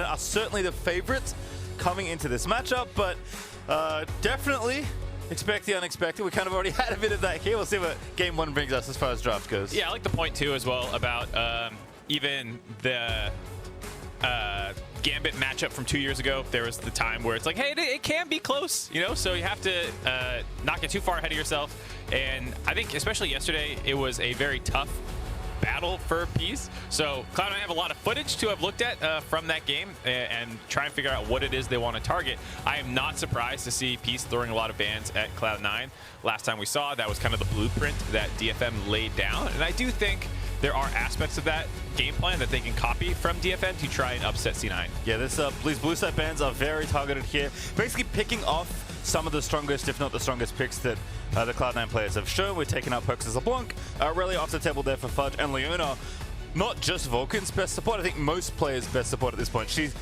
Cloud9 are certainly the favorites coming into this matchup, but definitely expect the unexpected. We kind of already had a bit of that here. We'll see what game one brings us as far as draft goes. Yeah, I like the point too as well about even the Gambit matchup from 2 years ago. There was the time where it's like, hey, it can be close, you know, so you have to not get too far ahead of yourself. And I think especially yesterday, it was a very tough battle for Peace. So Cloud9 have a lot of footage to have looked at from that game and try and figure out what it is they want to target. I am not surprised to see Peace throwing a lot of bans at Cloud9. Last time we saw, that was kind of the blueprint that DFM laid down. And I do think there are aspects of that game plan that they can copy from DFM to try and upset C9. Yeah, these blue side bans are very targeted here. Basically picking off some of the strongest, if not the strongest picks that the Cloud9 players have shown. We're taking out Perks as a LeBlanc, really off the table there for Fudge and Leona. Not just Vulcan's best support, I think most players' best support at this point. She's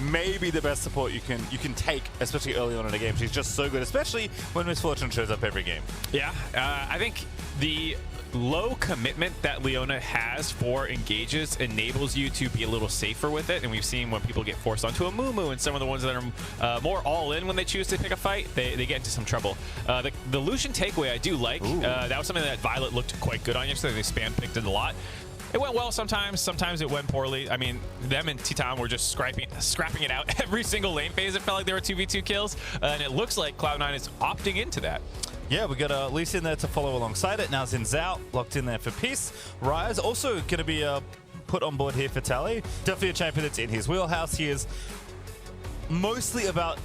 maybe the best support you can take, especially early on in a game. She's just so good, especially when Misfortune shows up every game. Yeah, I think the low commitment that Leona has for engages enables you to be a little safer with it, and we've seen when people get forced onto a Moo and some of the ones that are more all in when they choose to pick a fight, they get into some trouble. The Lucian takeaway I do like. That was something that Violet looked quite good on yesterday. They spam picked it a lot. It went well sometimes it went poorly. I mean, them and T-Town were just scrapping it out every single lane phase. It felt like there were 2v2 kills, and it looks like Cloud9 is opting into that. Yeah, we got Lisa in there to follow alongside it. Now Xin Zhao locked in there for Peace. Riot's also going to be put on board here for Tally. Definitely a champion that's in his wheelhouse. He is mostly about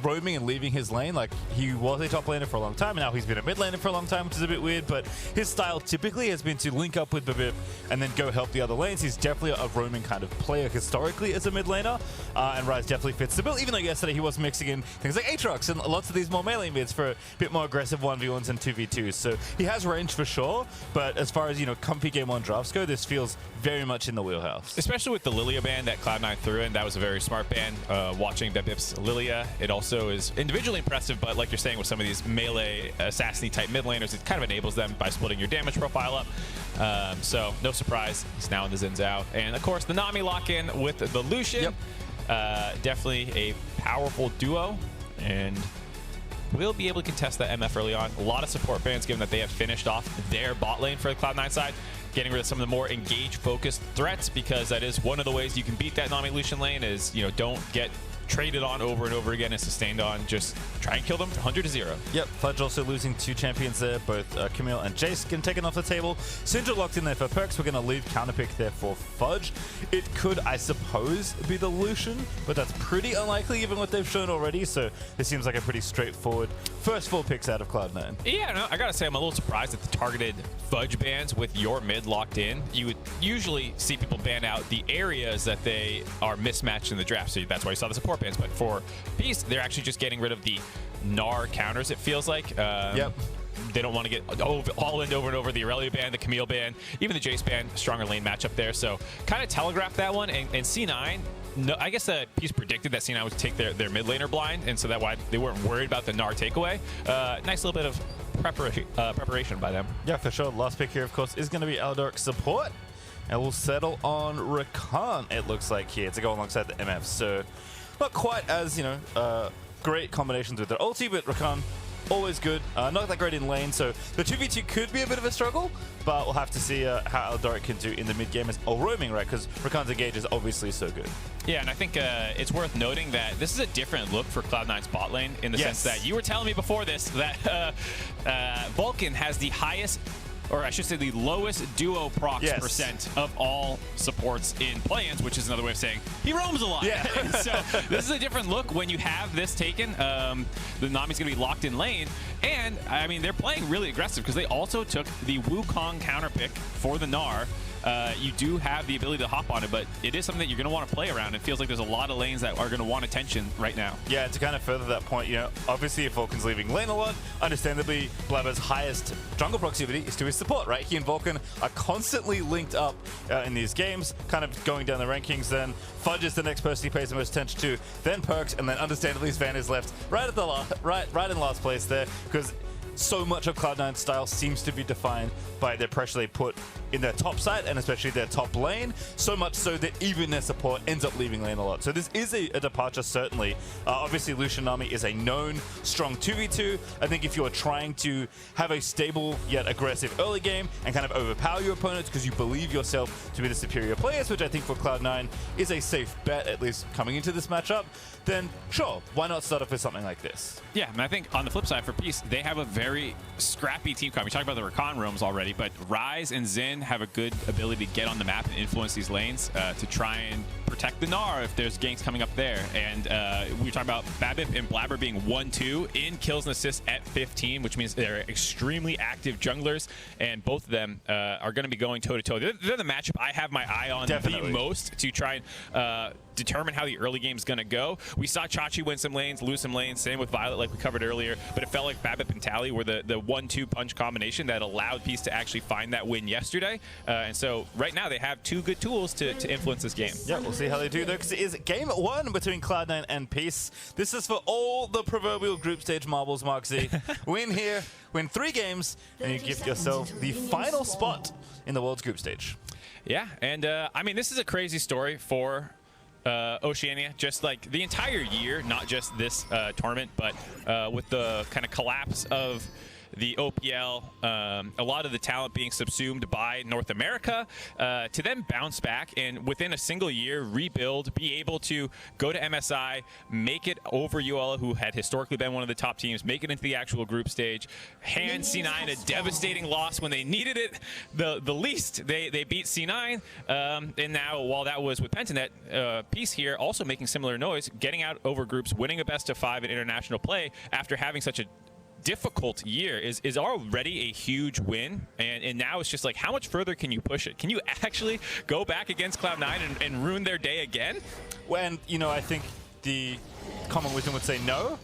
roaming and leaving his lane. Like, he was a top laner for a long time, and now he's been a mid laner for a long time, which is a bit weird, but his style typically has been to link up with Babip and then go help the other lanes. He's definitely a roaming kind of player historically as a mid laner, and Rise definitely fits the bill, even though yesterday he was mixing in things like Aatrox and lots of these more melee mids for a bit more aggressive 1v1s and 2v2s. So he has range for sure, but as far as, you know, comfy game one drafts go, this feels very much in the wheelhouse. Especially with the Lilia ban that Cloud9 threw in, that was a very smart ban. Watching Babip's Lilia, it also is individually impressive, but like you're saying with some of these melee assassin type mid laners, it kind of enables them by splitting your damage profile up. So no surprise, he's now in the Xin Zhao. And of course the Nami lock in with the Lucian. Yep. Definitely a powerful duo, and we'll be able to contest that MF early on. A lot of support bans given that they have finished off their bot lane for the Cloud9 side, getting rid of some of the more engage-focused threats, because that is one of the ways you can beat that Nami Lucian lane is, you know, don't get traded on over and over again and sustained on. Just try and kill them 100-0. Yep, Fudge also losing two champions there, both Camille and Jace getting taken off the table. Syndra locked in there for Perks. We're going to leave counterpick there for Fudge. It could, I suppose, be the Lucian, but that's pretty unlikely given what they've shown already, so this seems like a pretty straightforward first 4 picks out of Cloud9. Yeah, no, I gotta say I'm a little surprised at the targeted Fudge bans with your mid locked in. You would usually see people ban out the areas that they are mismatched in the draft, so that's why you saw the support bans. But for Peace, they're actually just getting rid of the Gnar counters, it feels like. Yep. They don't want to get all in over and over. The Aurelia ban, the Camille ban, even the Jace ban, stronger lane matchup there. So kind of telegraphed that one. And C9, no, I guess Peace predicted that C9 would take their mid laner blind, and so that's why they weren't worried about the Gnar takeaway. Nice little bit of preparation by them. Yeah, for sure. Last pick here, of course, is going to be Aldork support. And we'll settle on Rakan, it looks like, here to go alongside the MF. So not quite as, you know, great combinations with their ulti, but Rakan, always good. Not that great in lane, so the 2v2 could be a bit of a struggle, but we'll have to see how Aldork can do in the mid game as roaming, right? Because Rakan's engage is obviously so good. Yeah, and I think it's worth noting that this is a different look for Cloud9's bot lane in the sense that you were telling me before this that Vulcan has the highest, or I should say the lowest duo procs percent of all supports in play-ins, which is another way of saying he roams a lot. Yeah. So this is a different look when you have this taken. The Nami's going to be locked in lane. And, I mean, they're playing really aggressive because they also took the Wukong counter pick for the Gnar. You do have the ability to hop on it, but it is something that you're going to want to play around. It feels like there's a lot of lanes that are going to want attention right now. Yeah, to kind of further that point, you know, obviously if Vulcan's leaving lane a lot, understandably, Blabber's highest jungle proximity is to his support, right? He and Vulcan are constantly linked up in these games, kind of going down the rankings. Then Fudge is the next person he pays the most attention to, then Perks, and then understandably Svan is left right at the right in last place there, because so much of Cloud9's style seems to be defined by the pressure they put in their top side and especially their top lane, so much so that even their support ends up leaving lane a lot. So this is a departure, certainly. Obviously, Lucian Nami is a known strong 2v2. I think if you're trying to have a stable yet aggressive early game and kind of overpower your opponents because you believe yourself to be the superior players, which I think for Cloud9 is a safe bet, at least coming into this matchup, then sure, why not start off with something like this? Yeah, and I think on the flip side for Peace, they have a very scrappy team comp. We talked about the Rakan roams already, but Ryze and Xin have a good ability to get on the map and influence these lanes to try and protect the Gnar if there's ganks coming up there. And we were talking about Babip and Blabber being 1-2 in kills and assists at 15, which means they're extremely active junglers, and both of them are going to be going toe-to-toe. They're the matchup I have my eye on the most to try and determine how the early game is going to go. We saw Chachi win some lanes, lose some lanes, same with Violet like we covered earlier, but it felt like Babip and Tally were the 1-2 punch combination that allowed Peace to actually find that win yesterday. And so right now they have two good tools to influence this game. Yeah, we'll see how they do though, because it is game 1 between Cloud9 and Peace. This is for all the proverbial group stage marbles, Mark Z. Win here, win 3 games, and you give yourself the final spot in the world's group stage. Yeah, and I mean, this is a crazy story for Oceania, just like the entire year, not just this tournament, but with the kind of collapse of the OPL, a lot of the talent being subsumed by North America, to then bounce back and within a single year rebuild, be able to go to MSI, make it over UL, who had historically been one of the top teams, make it into the actual group stage, hand C9 a devastating loss when they needed it the least. They beat C9, and now while that was with Pentanet, Peace here also making similar noise, getting out over groups, winning a best of 5 in international play after having such a difficult year is already a huge win, and now it's just like, how much further can you push it? Can you actually go back against Cloud9 and ruin their day again? When, you know, I think the common wisdom would say no,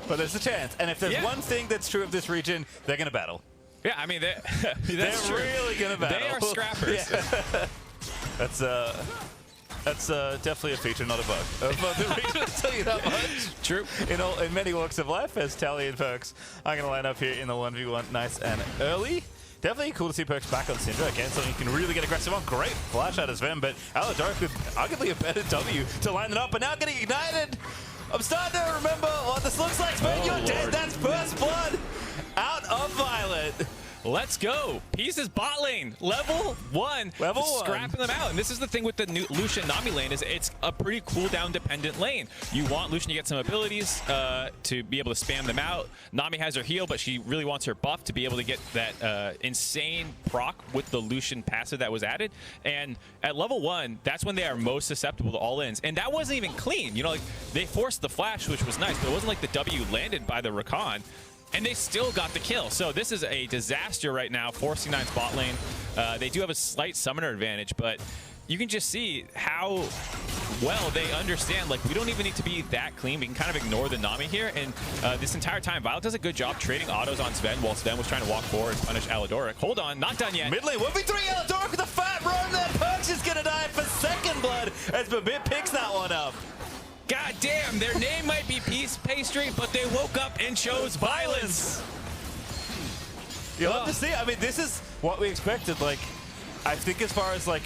but there's a chance. And if there's one thing that's true of this region, they're going to battle. Yeah, I mean, they're really going to battle. They are scrappers. Yeah. That's definitely a feature, not a bug. Of the region, I'll tell you that much. True. In many walks of life, as Tally and Perks are going to line up here in the 1v1 nice and early. Definitely cool to see Perks back on Syndra. Again, something you can really get aggressive on. Great flash out of Sven, but Alidoric with arguably a better W to line it up, but now getting ignited. I'm starting to remember what this looks like. Sven, you're dead. That's first blood out of Violet. Let's go. Peace's bot lane, level 1. Level 1. Scrapping them out. And this is the thing with the new Lucian Nami lane, is it's a pretty cooldown dependent lane. You want Lucian to get some abilities to be able to spam them out. Nami has her heal, but she really wants her buff to be able to get that insane proc with the Lucian passive that was added. And at level 1, that's when they are most susceptible to all-ins. And that wasn't even clean. You know, like, they forced the flash, which was nice, but it wasn't like the W landed by the Rakan. And they still got the kill. So this is a disaster right now for C9's bot lane. They do have a slight summoner advantage, but you can just see how well they understand, like, we don't even need to be that clean. We can kind of ignore the Nami here. And this entire time, Violet does a good job trading autos on Sven while Sven was trying to walk forward and punish Alidoric. Hold on, not done yet. Mid lane, 1v3, Alidoric with a fat roam there. Perks is going to die for second blood as Babip picks that one up. God damn, their name might be Peace Pastry, but they woke up and chose violence. You'll have to see. I mean, this is what we expected. Like, I think as far as, like,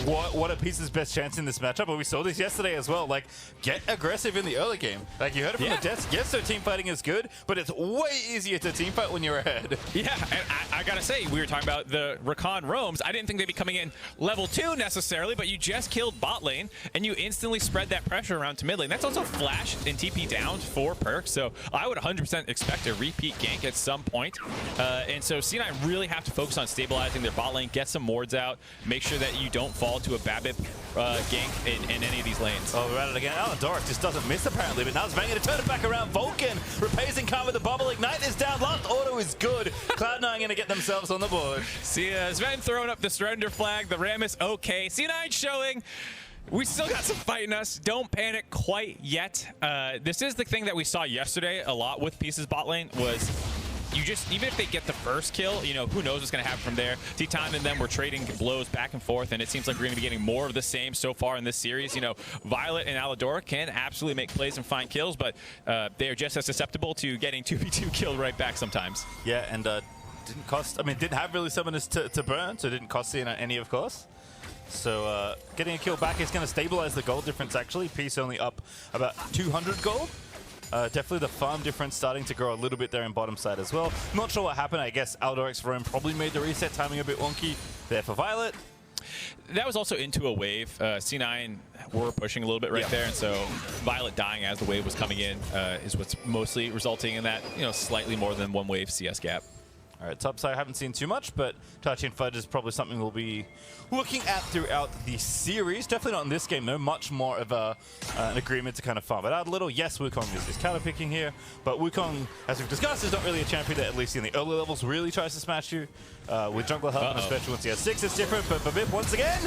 what a Peace's best chance in this matchup, but we saw this yesterday as well. Like, get aggressive in the early game. Like, you heard it from the Jets. Yes, their team fighting is good, but it's way easier to team fight when you're ahead. Yeah, and I gotta say, we were talking about the Rakan roams. I didn't think they'd be coming in level 2 necessarily, but you just killed bot lane, and you instantly spread that pressure around to mid lane. That's also flash and TP down for Perks, so I would 100% expect a repeat gank at some point. And so C9 really have to focus on stabilizing their bot lane, get some wards out, make sure that you don't fall to a Babip gank in any of these lanes. Oh, we're at it again. Alidoric just doesn't miss apparently, but now it's banging to turn it back around. Vulcan repays in kind with the bubble. Ignite is down. Last auto is good. Cloud9 going to get themselves on the board. See, Sven throwing up the surrender flag. The Ram is okay. C9 showing. We still got some fight in us. Don't panic quite yet. This is the thing that we saw yesterday a lot with Peace's bot lane was you just, even if they get the first kill, you know, who knows what's going to happen from there. T-Time and them were trading blows back and forth, and it seems like we're going to be getting more of the same so far in this series. You know, Violet and Alidoric can absolutely make plays and find kills, but they are just as susceptible to getting 2v2 killed right back sometimes. Yeah, and didn't cost, I mean, didn't have really summoners to burn, so it didn't cost Cena any, of course. So getting a kill back is going to stabilize the gold difference, actually. Peace only up about 200 gold. Definitely the farm difference starting to grow a little bit there in bottom side as well. Not sure what happened. I guess Aldoric's roam probably made the reset timing a bit wonky there for Violet. That was also into a wave. C9 were pushing a little bit right there, and so Violet dying as the wave was coming in is what's mostly resulting in that, you know, slightly more than one wave CS gap. All right, top side I haven't seen too much, but Tachi and Fudge is probably something we'll be looking at throughout the series. Definitely not in this game, though. Much more of an agreement to kind of farm it out a little. Yes, Wukong is counter picking here, but Wukong, as we've discussed, is not really a champion that, at least in the early levels, really tries to smash you. With jungle help, and especially once he has 6, it's different. But Babip, once again,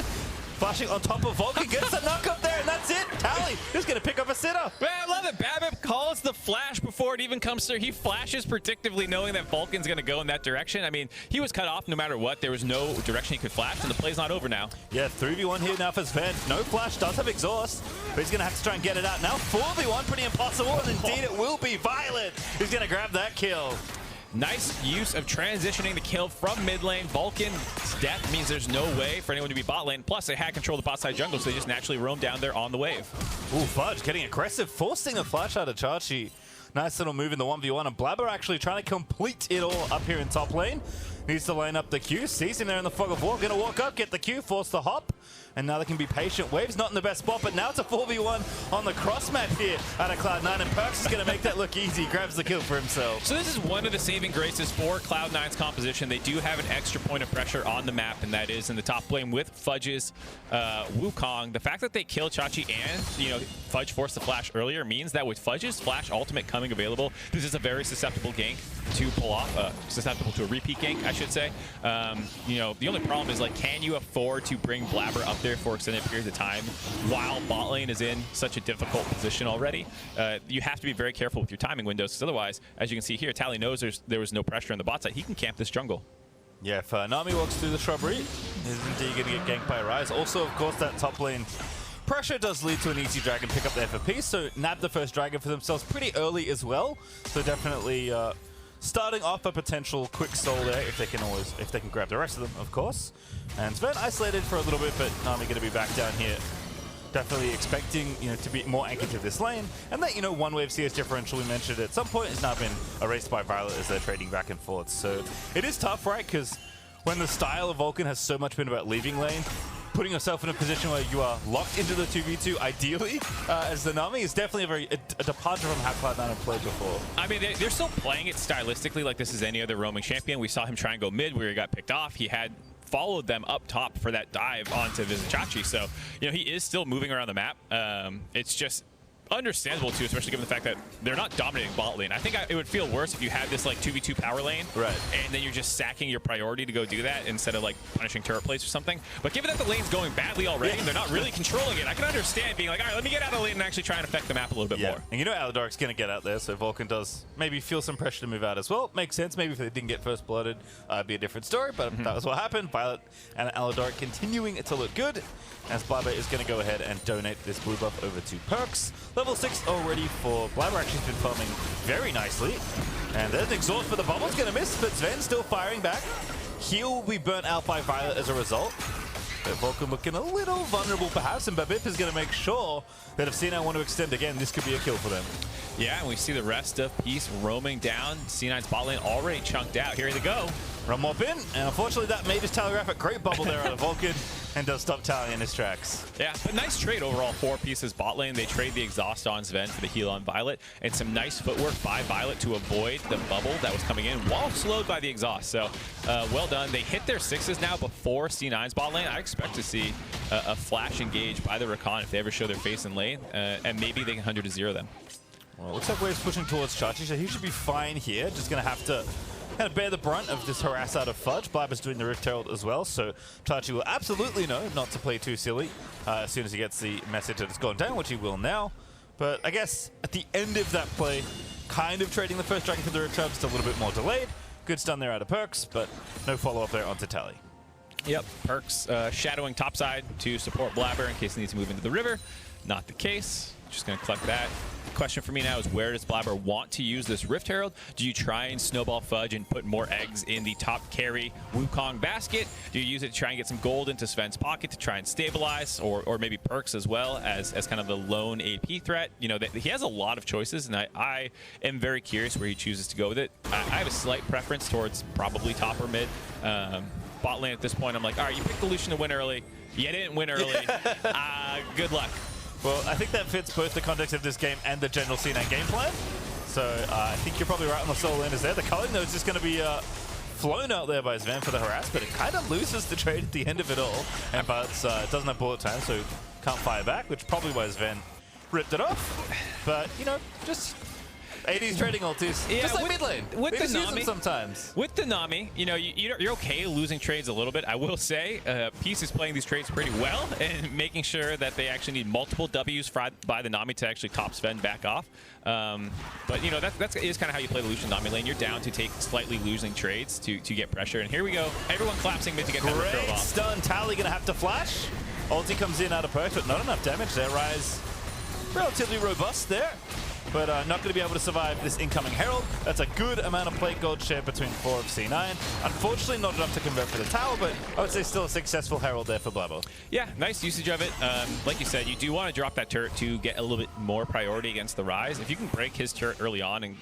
flashing on top of Vulcan, gets the knock up there, and that's it. Tally is going to pick up a sitter. Man, I love it. Babip calls the flash before it even comes through. He flashes predictively, knowing that Vulcan's going to go in that direction. I mean, he was cut off no matter what. There was no direction he could flash, and the play's not over now. Yeah, 3v1 here now for Sven. No flash, does have exhaust, but he's going to have to try and get it out now. 4v1, pretty impossible, and indeed it will be Violet who's going to grab that kill. Nice use of transitioning the kill from mid lane. Vulcan's death means there's no way for anyone to be bot lane. Plus, they had control of the bot side jungle, so they just naturally roam down there on the wave. Ooh, Fudge getting aggressive, forcing a flash out of Chachi. Nice little move in the 1v1, and Blabber actually trying to complete it all up here in top lane. Needs to line up the Q, sees him there in the fog of war, gonna walk up, get the Q, force the hop, and now they can be patient. Wave's not in the best spot, but now it's a 4v1 on the cross map here out of Cloud9, and Perks is gonna make that look easy, grabs the kill for himself. So this is one of the saving graces for Cloud9's composition. They do have an extra point of pressure on the map, and that is in the top lane with Fudge's Wukong. The fact that they kill Chachi and, you know, Fudge forced the flash earlier means that with Fudge's flash ultimate coming available, this is a very susceptible gank to pull off, susceptible to a repeat gank, I should say. You know, the only problem is, like, can you afford to bring Blabber up there for extended periods of time while bot lane is in such a difficult position already? You have to be very careful with your timing windows, because otherwise, as you can see here, Tally knows there was no pressure on the bot side. He can camp this jungle. Yeah, if Nami walks through the shrubbery, he's indeed going to get ganked by Rise. Also, of course, that top lane pressure does lead to an easy dragon pick up there for Peace, so nab the first dragon for themselves pretty early as well. So definitely starting off a potential quick soul there if they can grab the rest of them, of course. And Sven isolated for a little bit, but Nami going to be back down here. Definitely expecting, you know, to be more anchored to this lane, and that, you know, one wave CS differential we mentioned at some point has now been erased by Violet as they're trading back and forth. So it is tough, right? Because when the style of Vulcan has so much been about leaving lane, putting yourself in a position where you are locked into the 2v2, ideally, as the Nami, is definitely a departure from how Cloud9 have played before. I mean, they're still playing it stylistically like this is any other roaming champion. We saw him try and go mid where he got picked off. He had followed them up top for that dive onto Vizichachi. So, you know, he is still moving around the map. It's just understandable too, especially given the fact that they're not dominating bot lane. I think it would feel worse if you had this like 2v2 power lane, right, and then you're just sacking your priority to go do that instead of like punishing turret plays or something. But given that the lane's going badly already, and they're not really controlling it, I can understand being like, all right, let me get out of the lane and actually try and affect the map a little bit more. And you know Aladoric's going to get out there, so Vulcan does maybe feel some pressure to move out as well. Makes sense. Maybe if they didn't get first blooded, it'd be a different story, but that was what happened. Violet and Aladoric continuing to look good, as Blabber is going to go ahead and donate this blue buff over to Perks. Level 6 already for Blabber, actually has been farming very nicely. And there's an exhaust, but the bubble's going to miss, but Sven still firing back. He'll be burnt out by Violet as a result. But Vulcan looking a little vulnerable perhaps, and Babip is going to make sure that if C9 want to extend again, this could be a kill for them. Yeah, and we see the rest of Peace roaming down. C9's bot lane already chunked out. Here they go. Run Mop in, and unfortunately that made his telegraph a great bubble there out of Vulcan, and does stop Tally in his tracks. Yeah, but nice trade overall for Peace's bot lane. They trade the exhaust on Sven for the heal on Violet, and some nice footwork by Violet to avoid the bubble that was coming in while slowed by the exhaust. So well done. They hit their 6s now before C9's bot lane. I expect to see a flash engage by the Rakan if they ever show their face in lane, and maybe they can 100-0 them. Well, looks like Wave's pushing towards Chachi, so he should be fine here. Just going to have to kind of bear the brunt of this harass out of Fudge. Blabber's doing the Rift Herald as well, so Chachi will absolutely know not to play too silly as soon as he gets the message that it's gone down, which he will now. But I guess at the end of that play, kind of trading the first dragon for the Rift Herald, just a little bit more delayed. Good stun there out of Perks, but no follow-up there onto Tally. Yep, Perks shadowing topside to support Blabber in case he needs to move into the river. Not the case. Just going to collect that. Question for me now is, where does Blabber want to use this Rift Herald? Do you try and snowball Fudge and put more eggs in the top carry Wukong basket? Do you use it to try and get some gold into Sven's pocket to try and stabilize, or maybe Perks as well as kind of the lone AP threat? You know, he has a lot of choices, and I am very curious where he chooses to go with it. I have a slight preference towards probably top or mid. Bot lane at this point, I'm like, all right, you picked the Lucian to win early. You didn't win early. Good luck. Well, I think that fits both the context of this game and the general C9 game plan. So I think you're probably right on the solo laners there. The culling, though, is just going to be flown out there by Sven for the harass, but it kind of loses the trade at the end of it all. And but it doesn't have bullet time, so can't fire back, which is probably why Sven ripped it off. But, you know, just 80s trading ultis, yeah, just like mid lane. With the Nami sometimes. With the Nami, you know, you're okay losing trades a little bit. I will say, Peace is playing these trades pretty well and making sure that they actually need multiple Ws by the Nami to actually top Sven back off. But you know, that is kind of how you play the Lucian Nami lane. You're down to take slightly losing trades to get pressure. And here we go. Everyone collapsing mid to get that curl off. Stun. Tally gonna have to flash. Ulti comes in out of Perks, but not enough damage there. Rise relatively robust there, but not going to be able to survive this incoming Herald. That's a good amount of plate gold share between 4 of C9. Unfortunately, not enough to convert for the tower, but I would say still a successful Herald there for Blabber. Yeah, nice usage of it. Like you said, you do want to drop that turret to get a little bit more priority against the Rise. If you can break his turret early on, and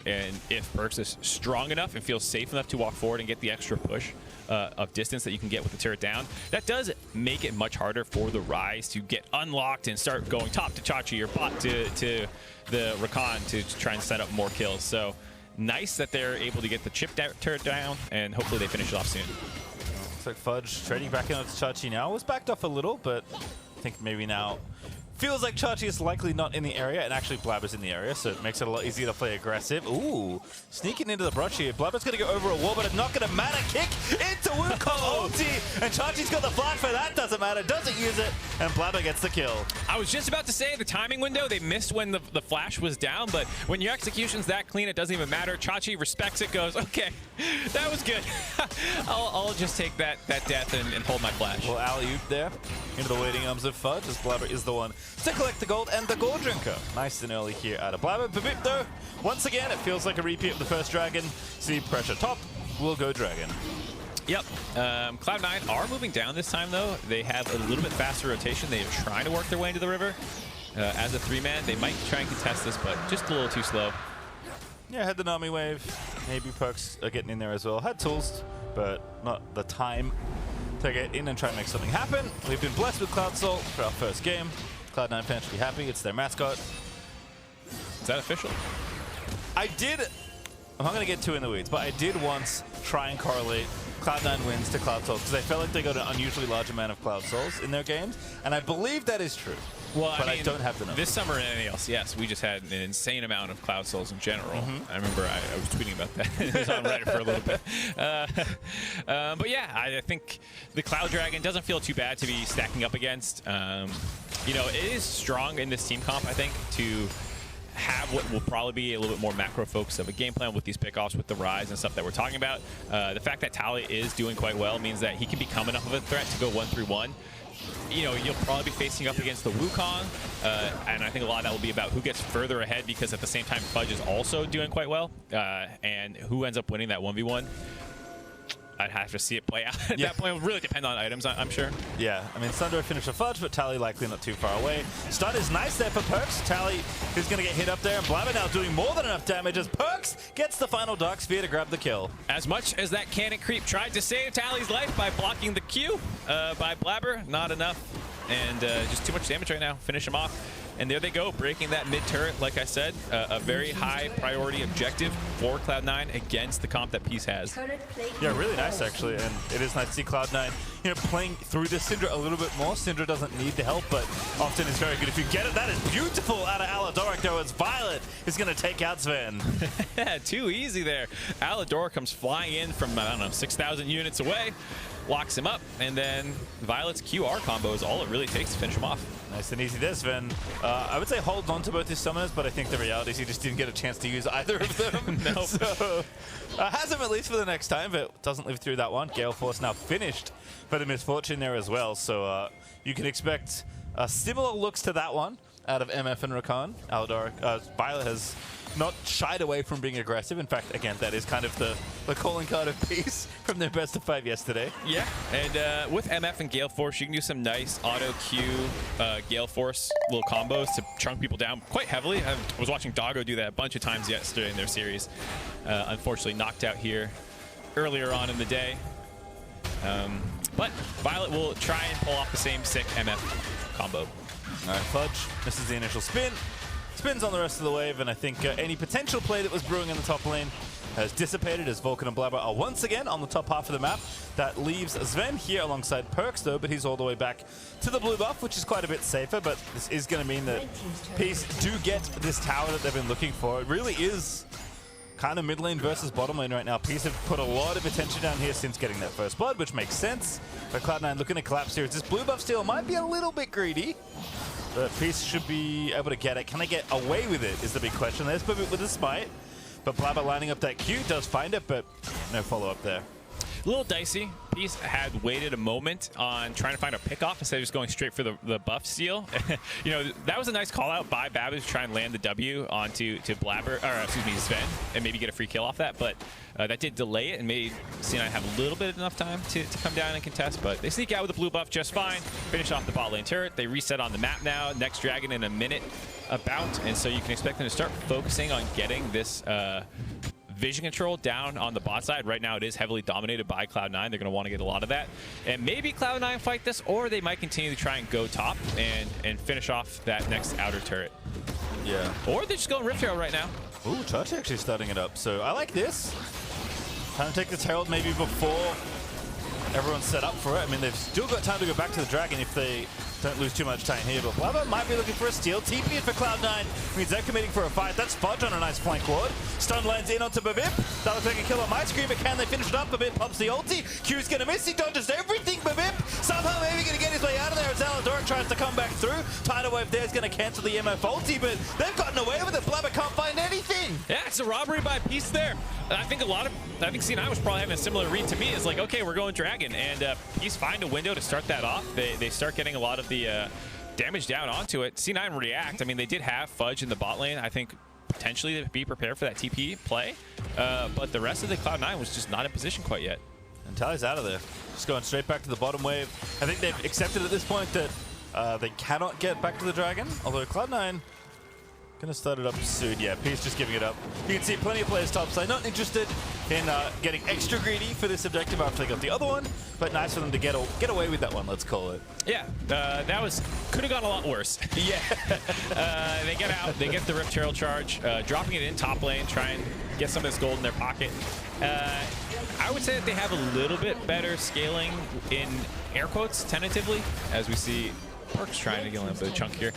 if Perks is strong enough and feels safe enough to walk forward and get the extra push of distance that you can get with the turret down, that does make it much harder for the Rise to get unlocked and start going top to Chachi or bot to the Rakan to try and set up more kills. So nice that they're able to get the chip turret down, and hopefully they finish it off soon. Looks like Fudge trading back in with Chachi now. Was backed off a little, but I think maybe now feels like Chachi is likely not in the area, and actually Blabber's in the area, so it makes it a lot easier to play aggressive. Ooh, sneaking into the brush here. Blabber's going to go over a wall, but it's not going to matter. Kick into Wukong ulti, and Chachi's got the flash for that. Doesn't matter, doesn't use it, and Blabber gets the kill. I was just about to say the timing window, they missed when the flash was down, but when your execution's that clean, it doesn't even matter. Chachi respects it, goes, okay, that was good. I'll just take that death and hold my flash. Well, alley-oop there into the waiting arms of Fudge, as Blabber is the one to collect the gold and the gold drinker. Nice and early here out of Blabber. Babip, though, once again, it feels like a repeat of the first dragon. See pressure top, will go dragon. Yep. Cloud9 are moving down this time, though. They have a little bit faster rotation. They are trying to work their way into the river. As a 3-man, they might try and contest this, but just a little too slow. Yeah, had the Nami wave. Maybe Perks are getting in there as well. Had tools, but not the time to get in and try and make something happen. We've been blessed with Cloud Soul for our first game. Cloud9 fans should be happy. It's their mascot. Is that official? I'm not going to get too in the weeds, but I did once try and correlate Cloud9 wins to Cloud Souls because I felt like they got an unusually large amount of Cloud Souls in their games, and I believe that is true. Well, but I don't have the numbers. This summer and anything else, yes, we just had an insane amount of Cloud Souls in general. I remember I was tweeting about that. It was on Reddit for a little bit. But yeah, I think the Cloud Dragon doesn't feel too bad to be stacking up against. You know, it is strong in this team comp, I think, to have what will probably be a little bit more macro focus of a game plan with these pickoffs with the Rise and stuff that we're talking about. The fact that Tally is doing quite well means that he can become enough of a threat to go 1-3-1. You know, you'll probably be facing up against the Wukong, and I think a lot of that will be about who gets further ahead, because at the same time, Fudge is also doing quite well, and who ends up winning that 1v1. I'd have to see it play out. At that point, it would really depend on items, I'm sure. Yeah, I mean, Sunder finished a Fudge, but Tally likely not too far away. Stun is nice there for Perks. Tally is going to get hit up there, and Blabber now doing more than enough damage as Perks gets the final Dark Sphere to grab the kill. As much as that cannon creep tried to save Tally's life by blocking the Q by Blabber, not enough. And just too much damage right now. Finish him off. And there they go, breaking that mid turret, like I said, a very high priority objective for Cloud9 against the comp that Peace has. Yeah, really nice actually, and it is nice to see Cloud9, you know, playing through this Syndra a little bit more. Syndra doesn't need the help, but often is very good if you get it. That is beautiful out of Aladoric, though, as Violet is going to take out Sven. Too easy there. Aladoric comes flying in from, I don't know, 6,000 units away, locks him up, and then Violet's QR combo is all it really takes to finish him off. Nice and easy there, Sven. I would say hold on to both his summoners, but I think the reality is he just didn't get a chance to use either of them. Nope. So, has him at least for the next time, but doesn't live through that one. Gale Force now finished for the misfortune there as well, so you can expect similar looks to that one out of MF and Rakan. Violet has not shied away from being aggressive. In fact, again, that is kind of the calling card of Peace from their best of 5 yesterday. Yeah, and with MF and Gale Force, you can do some nice auto Q Gale Force little combos to chunk people down quite heavily. I was watching Doggo do that a bunch of times yesterday in their series. Unfortunately, knocked out here earlier on in the day. But Violet will try and pull off the same sick MF combo. All right, Fudge misses the initial spin. Spins on the rest of the wave, and I think any potential play that was brewing in the top lane has dissipated as Vulcan and Blabber are once again on the top half of the map. That leaves Sven here alongside Perks, though, but he's all the way back to the blue buff, which is quite a bit safer, but this is going to mean that Peace do get this tower that they've been looking for. It really is kind of mid lane versus bottom lane right now. Peace have put a lot of attention down here since getting that first blood, which makes sense. But Cloud9 looking to collapse here. This blue buff steal might be a little bit greedy, but Peace should be able to get it. Can they get away with it is the big question. There's Bibit with a smite, but Blabber lining up that Q does find it, but no follow-up there. A little dicey. Peace had waited a moment on trying to find a pick-off instead of just going straight for the buff steal. You know, that was a nice call-out by Babbage to try and land the W onto Blabber, or excuse me, Sven, and maybe get a free kill off that, but that did delay it and made C9 have a little bit enough time to come down and contest, but they sneak out with the blue buff just fine, finish off the bot lane turret. They reset on the map now, next dragon in a minute about, and so you can expect them to start focusing on getting this vision control down on the bot side. Right now it is heavily dominated by Cloud9. They're going to want to get a lot of that. And maybe Cloud9 fight this, or they might continue to try and go top and finish off that next outer turret. Yeah. Or they're just going Rift Herald right now. Ooh, Chachi actually starting it up. So I like this. Trying to take this Herald maybe before everyone's set up for it. I mean, they've still got time to go back to the Dragon if they don't lose too much time here, but Blabber might be looking for a steal. TP it for Cloud9 means they're committing for a fight. That's Fudge on a nice flank ward. Stun lands in onto Bibip. That looks like a kill on my screen, but can they finish it up? Bibip pops the ulti. Q's gonna miss. He dodges everything. Bibip somehow maybe gonna get his way out of there as Aladoric tries to come back through. Tidal Wave there's gonna cancel the MF ulti, but they've gotten away with it. Blabber can't find anything. Yeah, it's a robbery by Peace there. I think C9 was probably having a similar read to me. It's like, okay, we're going Dragon, and Peace find a window to start that off. They start getting a lot of the damage down onto it. C9 react. I mean, they did have Fudge in the bot lane. I think potentially to be prepared for that TP play, but the rest of the Cloud9 was just not in position quite yet. And Tally's out of there. Just going straight back to the bottom wave. I think they've accepted at this point that they cannot get back to the Dragon, although Cloud9 gonna start it up soon. Yeah, Peace just giving it up. You can see plenty of players topside not interested in getting extra greedy for this objective after they got the other one, but nice for them to get away with that one, let's call it. Yeah, that could have gone a lot worse. Yeah. They get out, they get the Rift Herald charge, dropping it in top lane, try and get some of this gold in their pocket. I would say that they have a little bit better scaling in air quotes, tentatively, as we see Perks trying to get a little bit of chunk here.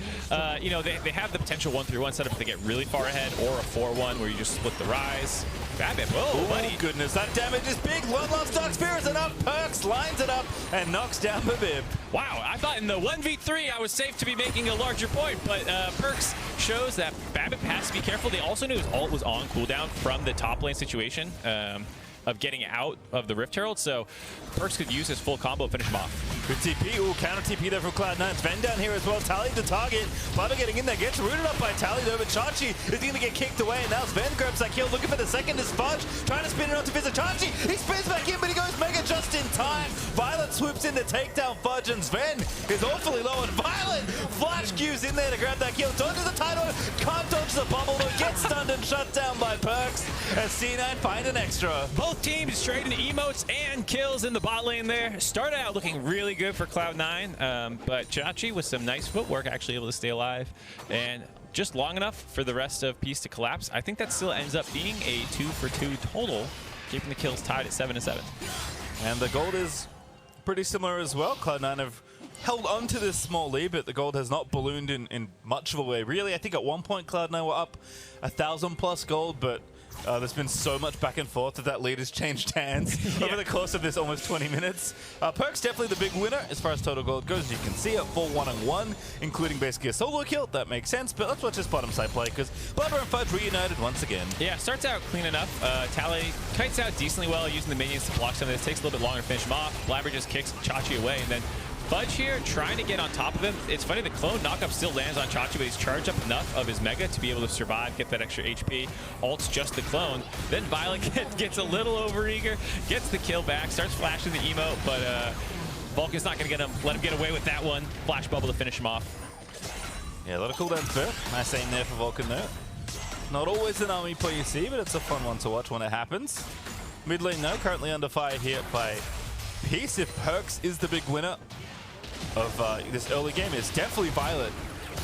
You know, they have the potential 1-3-1 setup if they get really far ahead, or a 4-1 where you just split the rise. Babbitt, whoa, buddy. Goodness, that damage is big. One last Dark Spear is enough. Perks lines it up and knocks down Bibib. Wow, I thought in the 1v3 I was safe to be making a larger point, but Perks shows that Babbitt has to be careful. They also knew his ult was on cooldown from the top lane situation of getting out of the Rift Herald, so Perks could use his full combo, finish him off. Good TP, ooh, counter TP there from Cloud9. Sven down here as well, Tally the target. Blabber getting in there, gets rooted up by Tally though, but Chachi is going to get kicked away, and now Sven grabs that kill, looking for the second is Fudge, trying to spin it onto Chachi. He spins back in, but he goes Mega just in time. Violet swoops in to take down Fudge, and Sven is awfully low, and Violet flash Q's in there to grab that kill. Dodges the title, can't dodge the bubble, though, gets stunned and shut down by Perks, as C9 find an extra. Both teams trading emotes and kills in the bot lane there. Started out looking really good for Cloud9, but Chachi with some nice footwork actually able to stay alive, and just long enough for the rest of Peace to collapse. I think that still ends up being a 2-for-2 total, keeping the kills tied at 7-7. And the gold is pretty similar as well. Cloud9 have held on to this small lead, but the gold has not ballooned in much of a way, really. I think at one point Cloud9 were up 1,000+ gold, but there's been so much back and forth that lead has changed hands over the course of this almost 20 minutes. Perks definitely the big winner as far as total gold goes. As you can see, at full 1-on-1, including basically a solo kill. That makes sense, but let's watch this bottom side play because Blabber and Fudge reunited once again. Yeah, starts out clean enough. Tally kites out decently well using the minions to block some of this. Takes a little bit longer to finish him off. Blabber just kicks Chachi away, and then Fudge here trying to get on top of him. It's funny, the clone knockup still lands on Chachi, but he's charged up enough of his Mega to be able to survive, get that extra HP. Ults just the clone. Then Violet gets a little overeager, gets the kill back, starts flashing the emote, but Vulcan's not going to let him get away with that one. Flash bubble to finish him off. Yeah, a lot of cooldowns there. Nice aim there for Vulcan though. Not always an army play you see, but it's a fun one to watch when it happens. Mid lane though, currently under fire here by Peace. If Perks is the big winner of this early game, it's definitely Violet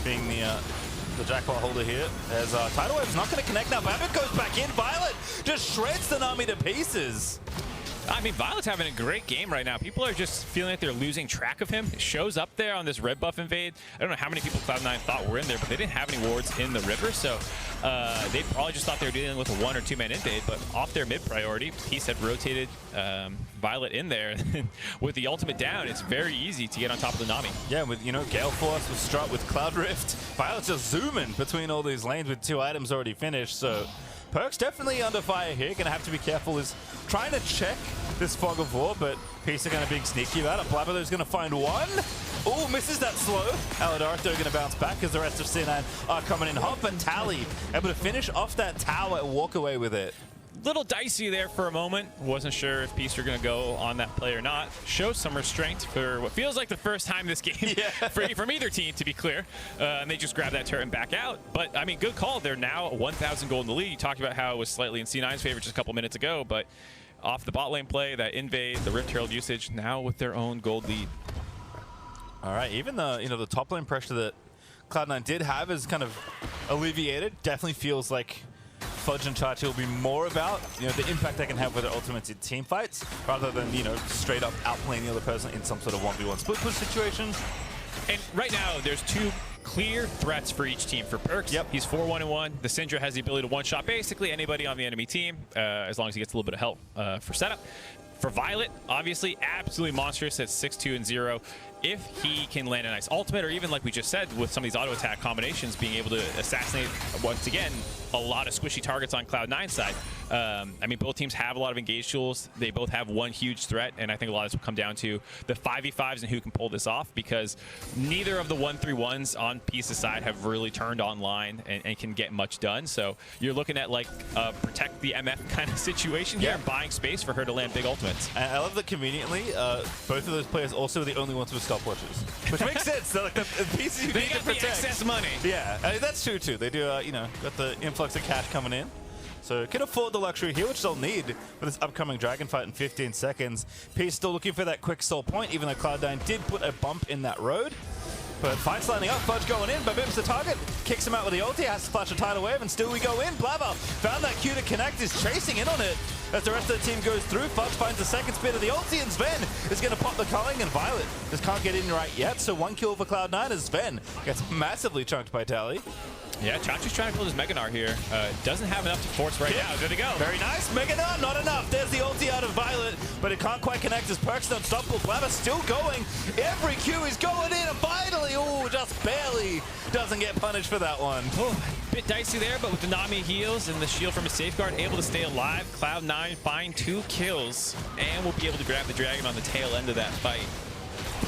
being the jackpot holder here. As Tidal Wave's not going to connect now. Babbitt goes back in. Violet just shreds the Nami to pieces. I mean, Violet's having a great game right now. People are just feeling like they're losing track of him. It shows up there on this red buff invade. I don't know how many people Cloud9 thought were in there, but they didn't have any wards in the river, so they probably just thought they were dealing with a 1 or 2 man invade, but off their mid priority, Peace had rotated Violet in there. With the ultimate down, it's very easy to get on top of the Nami. Yeah, with, you know, Gale Force, with Strut, with Cloud Rift, Violet's just zooming between all these lanes with 2 items already finished, so Perks definitely under fire here. Gonna have to be careful. Is trying to check this Fog of War, but Peace are gonna be sneaky about it. Blabber's gonna find one. Oh, misses that slow. Aladaric though gonna bounce back as the rest of C9 are coming in hot, but Tally able to finish off that tower and walk away with it. Little dicey there for a moment. Wasn't sure if Peace are going to go on that play or not. Shows some restraint for what feels like the first time this game from either team, to be clear. And they just grab that turret and back out. But, I mean, good call. They're now 1,000 gold in the lead. You talked about how it was slightly in C9's favor just a couple minutes ago, but off the bot lane play, that invade, the Rift Herald usage, now with their own gold lead. All right, even the top lane pressure that Cloud9 did have is kind of alleviated. Definitely feels like Fudge and Chachi will be more about the impact they can have with their ultimates in team fights, rather than straight up outplaying the other person in some sort of 1v1 split push situation. And right now, there's 2 clear threats for each team. For Perks, he's 4-1-1. The Syndra has the ability to one-shot basically anybody on the enemy team, as long as he gets a little bit of help for setup. For Violet, obviously absolutely monstrous at 6-2-0. If he can land a nice ultimate, or even like we just said, with some of these auto attack combinations, being able to assassinate, once again, a lot of squishy targets on Cloud9's side. I mean, both teams have a lot of engaged tools. They both have one huge threat, and I think a lot of this will come down to the 5v5s and who can pull this off, because neither of the 1-3-1s on Peace's side have really turned online and can get much done. So you're looking at like protect the MF kind of situation here, and buying space for her to land big ultimates. And I love that conveniently, both of those players also are the only ones with stopwatches, which makes sense. They're like the pieces you they need got to protect. The excess money. Yeah, I mean, that's true too. They do, got the influx of cash coming in. So can afford the luxury here, which they'll need for this upcoming Dragon fight in 15 seconds. Peace still looking for that quick soul point, even though Cloud9 did put a bump in that road. But fight's lining up, Fudge going in, but Bib's the target. Kicks him out with the ulti, has to flash a tidal wave, and still we go in. Blabber found that Q to connect, is chasing in on it. As the rest of the team goes through, Fudge finds the second spin of the ulti, and Sven is going to pop the culling, and Violet just can't get in right yet. So 1 kill for Cloud9 as Sven gets massively chunked by Tally. Yeah, Chachi's trying to pull his Meganar here. Doesn't have enough to force right now. There they go. Very nice. Meganar, not enough. There's the ulti out of Violet, but it can't quite connect as Perks unstoppable. Blabber still going. Every Q is going in, and finally, just barely doesn't get punished for that one. Bit dicey there, but with the Nami heals and the shield from his safeguard, able to stay alive. Cloud9 find 2 kills, and will be able to grab the dragon on the tail end of that fight.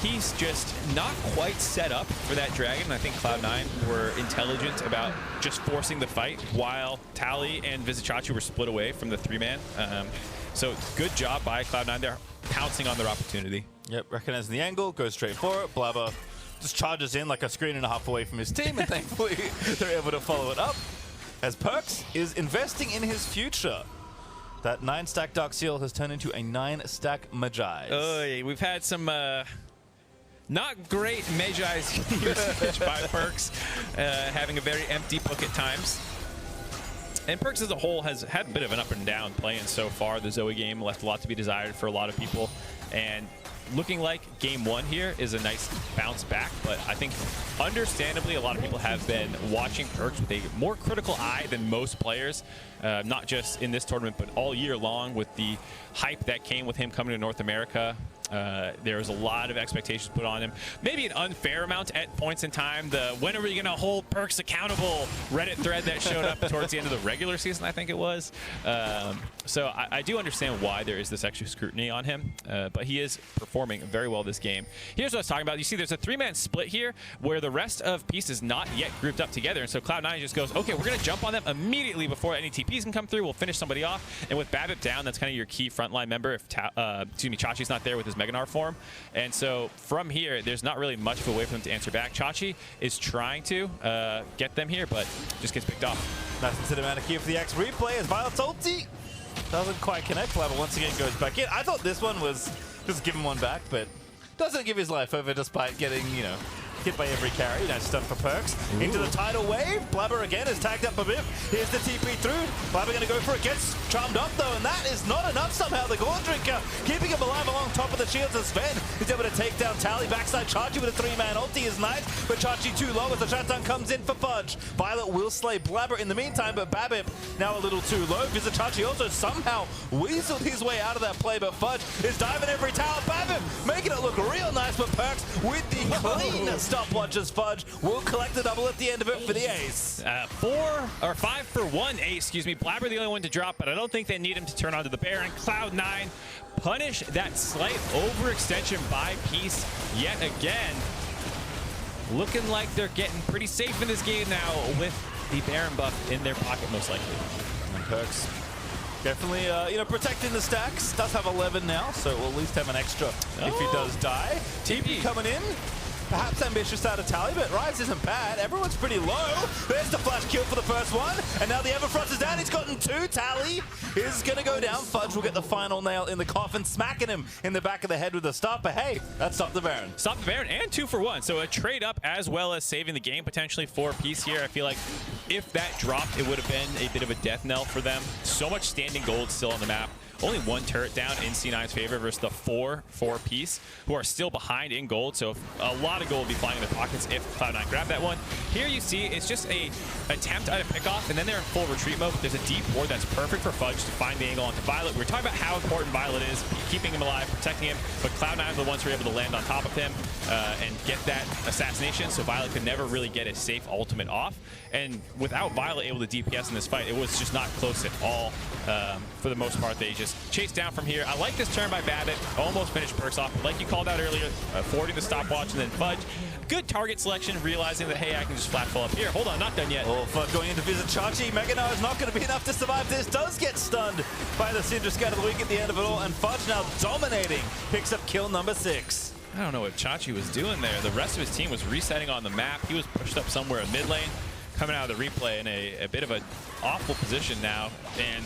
Peace just not quite set up for that dragon. I think Cloud9 were intelligent about just forcing the fight, while Tally and Vizichachi were split away from the 3-man. So good job by Cloud9 there, pouncing on their opportunity. Yep, recognizing the angle, goes straight for it. Blabber just charges in like a screen and a half away from his team, and thankfully they're able to follow it up, as Perks is investing in his future. That 9-stack Dark Seal has turned into a 9-stack Magi. Oh, we've had some not great Magi's usage by Perks, having a very empty book at times. And Perks as a whole has had a bit of an up and down playing so far. The Zoe game left a lot to be desired for a lot of people. And looking like game 1 here is a nice bounce back, but I think understandably a lot of people have been watching Perks with a more critical eye than most players, not just in this tournament, but all year long, with the hype that came with him coming to North America. There was a lot of expectations put on him. Maybe an unfair amount at points in time. The when are we going to hold Perks accountable Reddit thread that showed up towards the end of the regular season, I think it was. So I do understand why there is this extra scrutiny on him, but he is performing very well this game. Here's what I was talking about. You see there's a 3-man split here where the rest of Peace is not yet grouped up together. And so Cloud9 just goes, okay, we're going to jump on them immediately before any TPs can come through. We'll finish somebody off. And with Babip down, that's kind of your key frontline member if Chachi's not there with his Meganar form. And so from here, there's not really much of a way for them to answer back. Chachi is trying to get them here, but just gets picked off. Nice and cinematic here for the X replay as Violet's ulti doesn't quite connect. Blabber once again goes back in. I thought this one was just give him one back, but doesn't give his life over despite getting, you know, hit by every carry. Nice stuff for Perks. Ooh. Into the tidal wave. Blabber again is tagged up a bit. Here's the TP through. Blabber going to go for it. Gets charmed up though, and that is not enough somehow. The Gore Drinker keeping him alive along top of the shields as Sven is able to take down Tally. Backside Chachi with a 3-man ulti is nice, but Chachi too low as the shutdown comes in for Fudge. Violet will slay Blabber in the meantime, but Babip now a little too low. Visit Chachi also somehow weaseled his way out of that play, but Fudge is diving every tower. Babip making it look real nice, but Perks with the clean stopwatch as Fudge will collect the double at the end of it for the ace. 5 for 1 ace, excuse me. Blabber the only one to drop, but I don't think they need him to turn onto the Baron. Cloud9 punish that slight overextension by Peace yet again. Looking like they're getting pretty safe in this game now with the Baron buff in their pocket most likely. And Perks definitely, you know, protecting the stacks. Does have 11 now, so we'll at least have an extra if he does die. TP coming in. Perhaps ambitious out of Tally, but Rise isn't bad. Everyone's pretty low. There's the flash kill for the first one. And now the Everfrost is down. He's gotten 2. Tally is going to go down. Fudge will get the final nail in the coffin, smacking him in the back of the head with a stop. But hey, that stopped the Baron. Stopped the Baron and 2 for 1. So a trade up as well as saving the game potentially for Peace here. I feel like if that dropped, it would have been a bit of a death knell for them. So much standing gold still on the map. Only 1 turret down in C9's favor versus the 4 for Peace, who are still behind in gold. So a lot of gold will be flying in their pockets if Cloud9 grab that one. Here you see it's just a attempt at a pickoff, and then they're in full retreat mode. There's a deep ward that's perfect for Fudge to find the angle onto Violet. We were talking about how important Violet is, keeping him alive, protecting him, but Cloud9 are the ones who are able to land on top of him and get that assassination, so Violet could never really get a safe ultimate off. And without Violet able to DPS in this fight, it was just not close at all. For the most part, they just chased down from here. I like this turn by Babip. Almost finished Perks off, but like you called out earlier, forwarding the stopwatch and then Fudge. Good target selection, realizing that, hey, I can just flat fall up here. Hold on, not done yet. Oh, Fudge going in to visit Chachi. Meganar is not going to be enough to survive this. Does get stunned by the Syndra Scat of the Week at the end of it all, and Fudge now dominating. Picks up kill number 6. I don't know what Chachi was doing there. The rest of his team was resetting on the map. He was pushed up somewhere in mid lane, coming out of the replay in a bit of an awful position now. And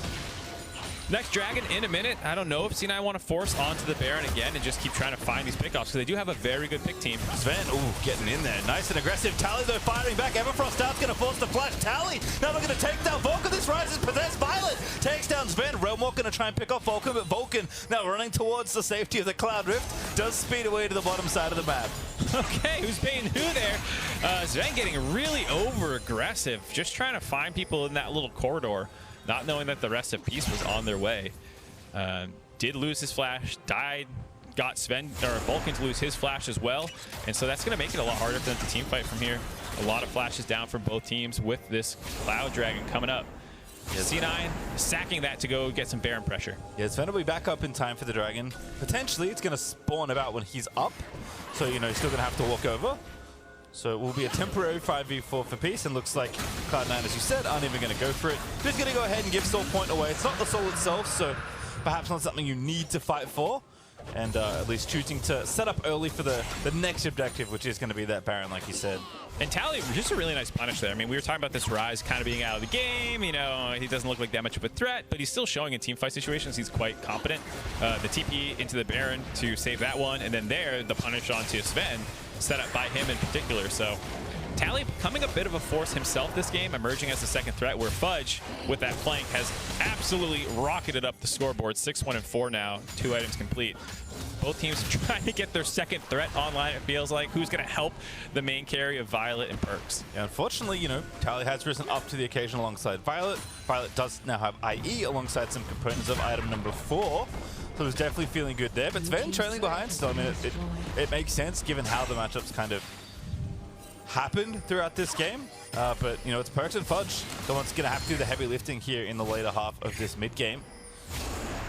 next Dragon in a minute. I don't know if C9 want to force onto the Baron again and just keep trying to find these pickoffs because they do have a very good pick team. Sven, ooh, getting in there. Nice and aggressive. Tally, though, firing back. Everfrost out's going to force the flash. Tally, now they're going to take down Vulcan. This Rise is possessed. Violet takes down Sven. Realmwalk going to try and pick off Vulcan, but Vulcan now running towards the safety of the Cloud Rift. Does speed away to the bottom side of the map. Okay, who's paying who there? Sven getting really over-aggressive, just trying to find people in that little corridor, not knowing that the rest of Peace was on their way. Did lose his flash, died, got Sven or Vulcan to lose his flash as well, and so that's going to make it a lot harder for them to team fight from here. A lot of flashes down from both teams with this Cloud Dragon coming up. C9 sacking that to go get some Baron pressure. Yeah, Sven will be back up in time for the Dragon. Potentially, it's going to spawn about when he's up, so you know he's still going to have to walk over. So it will be a temporary 5v4 for Peace, and looks like Cloud9, as you said, aren't even going to go for it. Just going to go ahead and give Soul Point away. It's not the Soul itself, so perhaps not something you need to fight for. And at least choosing to set up early for the next objective, which is going to be that Baron, like you said. And Tally, just a really nice punish there. I mean, we were talking about this Rise kind of being out of the game. You know, he doesn't look like that much of a threat, but he's still showing in team fight situations he's quite competent. The TP into the Baron to save that one, and then there, the punish onto Sven, set up by him in particular. So Tally becoming a bit of a force himself this game, emerging as the second threat, where Fudge, with that flank, has absolutely rocketed up the scoreboard. 6-1-4 now, 2 items complete. Both teams trying to get their second threat online, it feels like. Who's going to help the main carry of Violet and Perks? Yeah, unfortunately, you know, Tally has risen up to the occasion alongside Violet. Violet does now have IE alongside some components of item number 4. So he's definitely feeling good there. But Sven trailing behind still. I mean, it makes sense given how the matchups kind of happened throughout this game. But, you know, it's Perks and Fudge the one's going to have to do the heavy lifting here in the later half of this mid-game.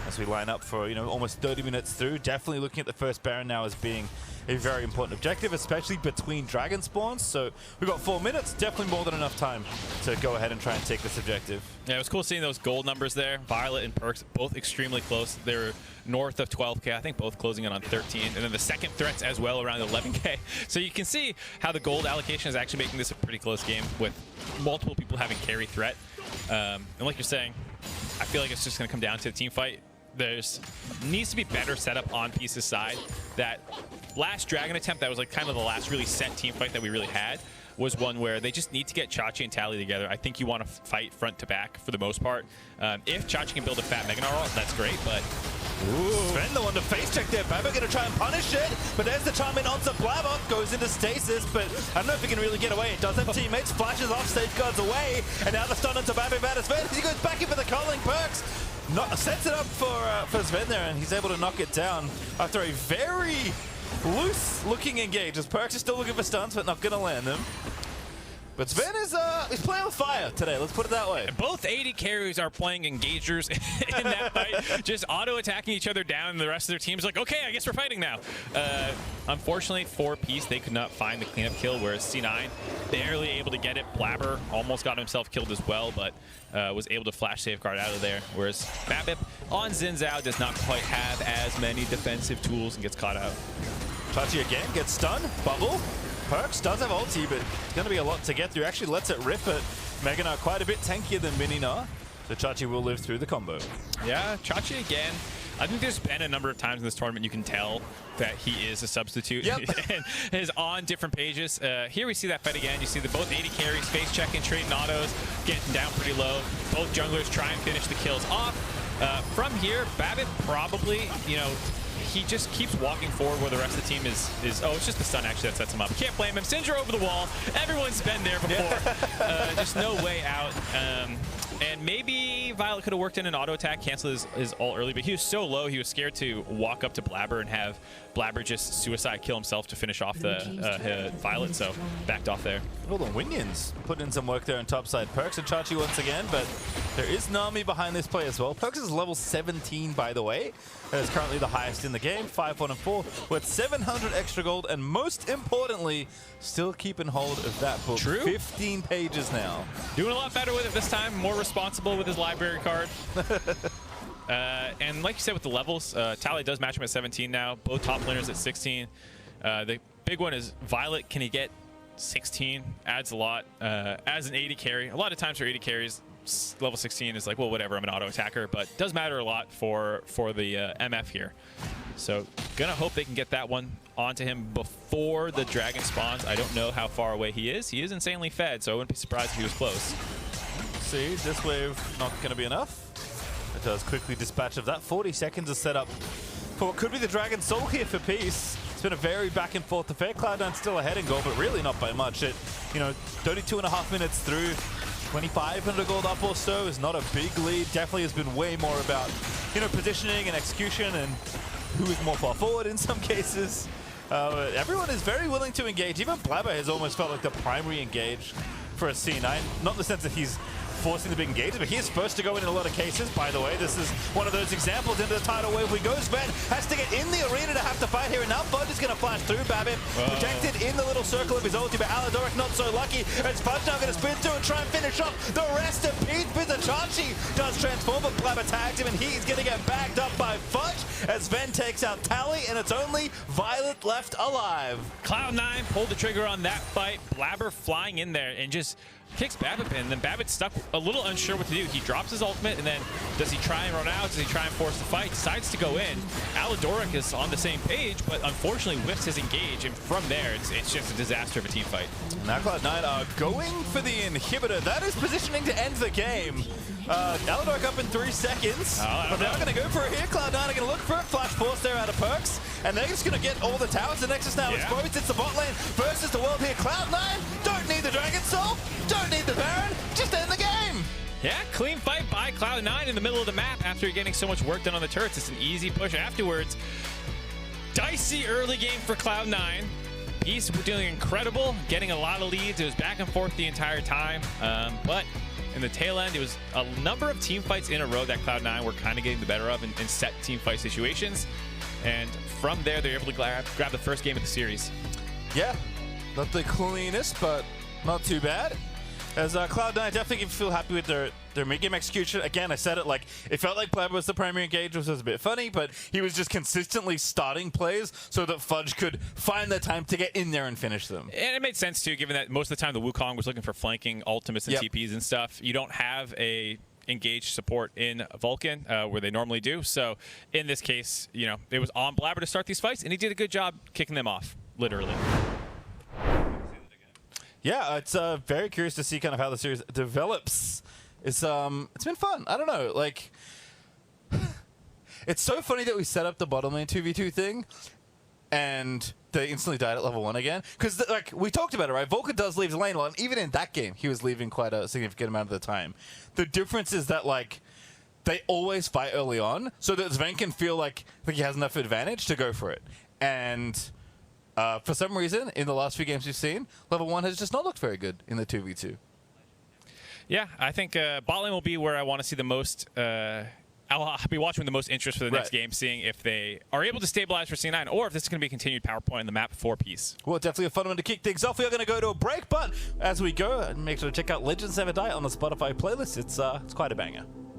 As we line up for, you know, almost 30 minutes through. Definitely looking at the first Baron now as being a very important objective, especially between dragon spawns. So we've got 4 minutes, definitely more than enough time to go ahead and try and take this objective. Yeah, it was cool seeing those gold numbers there. Violet and Perks both extremely close. They're north of 12K, I think both closing in on 13. And then the second threats as well around 11K. So you can see how the gold allocation is actually making this a pretty close game with multiple people having carry threat. And like you're saying, I feel like it's just going to come down to a team fight. There's needs to be better setup on Peace's side. That last Dragon attempt, that was like kind of the last really set team fight that we really had, was one where they just need to get Chachi and Tally together. I think you want to fight front to back for the most part. If Chachi can build a fat Mega Gnarl, that's great, but... Ooh. Sven, the one to face check there. Blabber going to try and punish it, but there's the charm in onto Blabber. Goes into stasis, but I don't know if he can really get away. It does have teammates, flashes off, safeguards away, and now the stun onto Blabber bad as Sven. He goes back in for the calling. Perks sets it up for Sven there, and he's able to knock it down after a very loose-looking engage. As Perks is still looking for stuns, but not going to land them. But Sven is he's playing with fire today, let's put it that way. Both 80 carries are playing engagers in that fight, just auto-attacking each other down, and the rest of their team's like, okay, I guess we're fighting now. Unfortunately, for Peace, they could not find the cleanup kill, whereas C9 barely able to get it. Blabber almost got himself killed as well, but was able to flash safeguard out of there, whereas BABIP on Xin Zhao does not quite have as many defensive tools and gets caught out. Chachi again gets stunned, bubble. Perks does have ulti, but it's going to be a lot to get through. Actually lets it rip it. Mega Gnarl quite a bit tankier than Mini Gnarl, so Chachi will live through the combo. Yeah, Chachi again. I think there's been a number of times in this tournament you can tell that he is a substitute. Yep. And is on different pages. Here we see that fight again. You see the both 80 carries, face checking, trading autos, getting down pretty low. Both junglers try and finish the kills off. From here, BABIP probably, you know, he just keeps walking forward where the rest of the team is oh, it's just the stun actually that sets him up. Can't blame him. Syndra over the wall. Everyone's been there before. Just no way out. And maybe Violet could have worked in an auto attack, cancel his ult early, but he was so low he was scared to walk up to Blabber and have Blabber just suicide kill himself to finish off the Violet, so backed off there. Well, the Winions put in some work there on top side. Perks and Chachi once again, but there is Nami behind this play as well. Perks is level 17, by the way. That is currently the highest in the game, 5-1-4, with 700 extra gold, and most importantly, still keeping hold of that book. True. 15 pages now. Doing a lot better with it this time, more responsible with his library card. And like you said with the levels, Tally does match him at 17 now, both top laners at 16. The big one is Violet, can he get 16? Adds a lot. As an 80 carry, a lot of times for 80 carries, level 16 is like, well, whatever, I'm an auto attacker, but does matter a lot for the MF here. So gonna hope they can get that one onto him before the dragon spawns. I don't know how far away he is. He is insanely fed, so I wouldn't be surprised if he was close. See, this wave not gonna be enough. It does quickly dispatch of that. 40 seconds is set up for what could be the Dragon Soul here for Peace. It's been a very back and forth affair. Cloud9 still ahead in gold, but really not by much. It, you know, 32.5 minutes through, 2,500 gold up or so is not a big lead. Definitely has been way more about, you know, positioning and execution and who is more far forward in some cases. Everyone is very willing to engage. Even Blabber has almost felt like the primary engage for a C9. Not in the sense that he's forcing the big engagement, but he is supposed to go in a lot of cases. By the way, this is one of those examples. Into the tidal wave we go. Sven has to get in the arena to have to fight here, and now Fudge is going to flash through BABIP. Protected in the little circle of his ulti, but Aladoric not so lucky. And Fudge now going to spin through and try and finish off the rest of Peace. Chachi does transform, but Blabber tags him, and he's going to get backed up by Fudge as Sven takes out Tally, and it's only Violet left alive. Cloud9 pulled the trigger on that fight. Blabber flying in there and just kicks Babbitt in, and then Babbitt's stuck a little unsure what to do. He drops his ultimate, and then does he try and run out? Does he try and force the fight? Decides to go in. Aladoric is on the same page, but unfortunately whiffs his engage, and from there, it's just a disaster of a team fight. Now Cloud9 are going for the inhibitor. That is positioning to end the game. Aladoric up in 3 seconds, but they're not going to go for it here. Cloud9 are going to look for it. Flash force there out of Perks, and they're just going to get all the towers. The Nexus now exposed. It's the bot lane versus the world here. Cloud9 don't need the Dragon Soul, don't need the Baron, just end the game. Yeah, clean fight by Cloud9 in the middle of the map after getting so much work done on the turrets. It's an easy push afterwards. Dicey early game for Cloud9. Peace doing incredible, getting a lot of leads. It was back and forth the entire time, but in the tail end, it was a number of team fights in a row that Cloud9 were kind of getting the better of in set team fight situations. And from there, they're able to grab the first game of the series. Yeah, not the cleanest, but not too bad. As Cloud9 definitely feel happy with their mid-game execution. Again, I said it, like, it felt like Blab was the primary engage, which was a bit funny, but he was just consistently starting plays so that Fudge could find the time to get in there and finish them. And it made sense, too, given that most of the time the Wukong was looking for flanking ultimates and TPs and stuff. You don't have a engaged support in Vulcan where they normally do. So in this case, you know, it was on Blabber to start these fights, and he did a good job kicking them off, literally. Yeah, it's very curious to see kind of how the series develops. It's been fun. I don't know, like, it's so funny that we set up the bottom lane 2v2 thing, and they instantly died at level 1 again. Because like we talked about it, right? Vulcan does leave the lane a lot, and even in that game, he was leaving quite a significant amount of the time. The difference is that like they always fight early on, so that Sven can feel like he has enough advantage to go for it. And for some reason, in the last few games we've seen, level 1 has just not looked very good in the 2v2. Yeah, I think bot lane will be where I want to see the most. I'll be watching with the most interest for the next game, seeing if they are able to stabilize for C9 or if this is going to be a continued power point in the map for Peace. Well, definitely a fun one to kick things off. We are going to go to a break, but as we go, make sure to check out Legends Never Die on the Spotify playlist. It's quite a banger.